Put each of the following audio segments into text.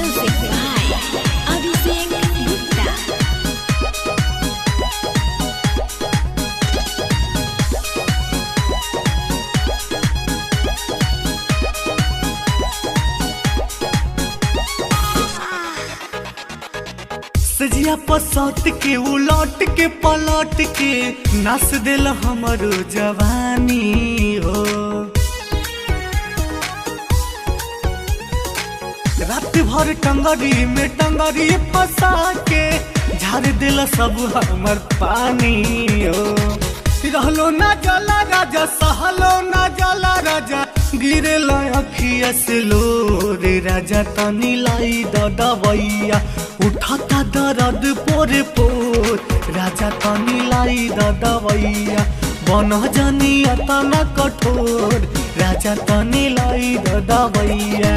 Music by Abhishek Gupta. सजिया पसौत के उलट के पलट के नाच दिल हमरो जवानी हो। रात भर टंगरी में टंगरी फंसा के झाड़ दिल सब हमर पानी हो। रहलो ना जला राजा सहलो ना जला राजा गिरे अखिया से लोर राजा तनी लाई दबैया उठाता दर्द पोरे पोर राजा तनी लाई दबैया बन जानिया तना कठोर राजा तनी लाई दबैया।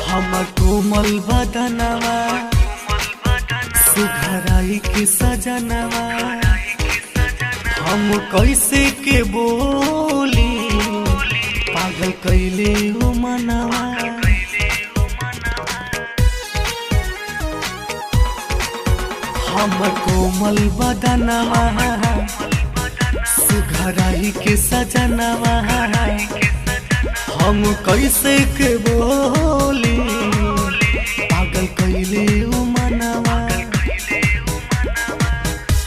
हमर कोमल बदनवा सुघराई के सजनवा हम कैसे के बोली पागल कैले हो मनवा। हमर कोमल बदनवा सुघराई के सजनवा हम कैसे के बोली पागल कैले हो मनवा।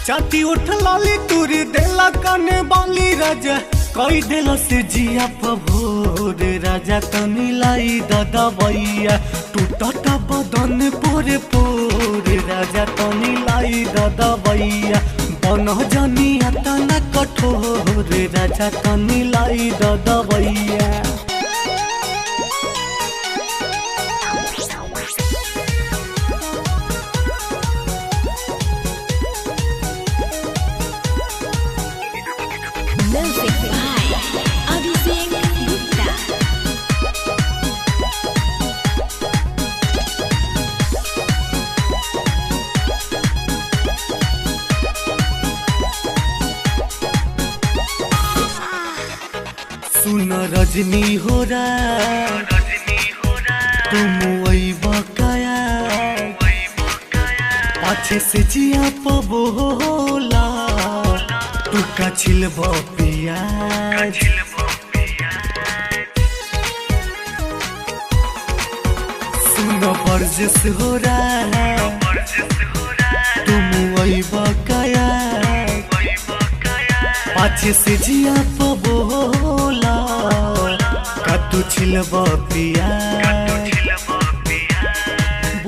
चाटी उठ लाली तुरी देला कने बाली राजा कई दिल से जिया पभोर राजा तनी लाई दबैया टूटता बदन पोरे पोर राजा तनी लाई दबैया बन जानिया तना कठोर राजा तनी लाई दबैया। Music by Abhishek Gupta. सुन रजनी हो तुम वही बकाया पाछे से जिया पबोला तू का छिलब पियाज। सुन बरजस हो तुम वही बकाया पाछे से जिया पबोला का तू छिलब पियाज।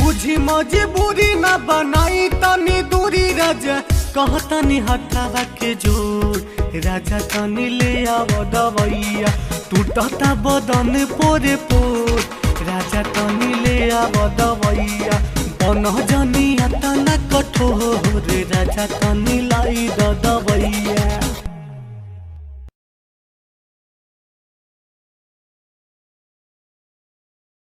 बुझी मजबूरी ना बनाई तनी दूरी राजा कहतनी हटावा के जोर राजा तनी ले आव दबैया टूटता बदन पोरे पोर राजा तनी ले आव दबैया बन जानिया तना कठोर राजा तनी लाई दबैया।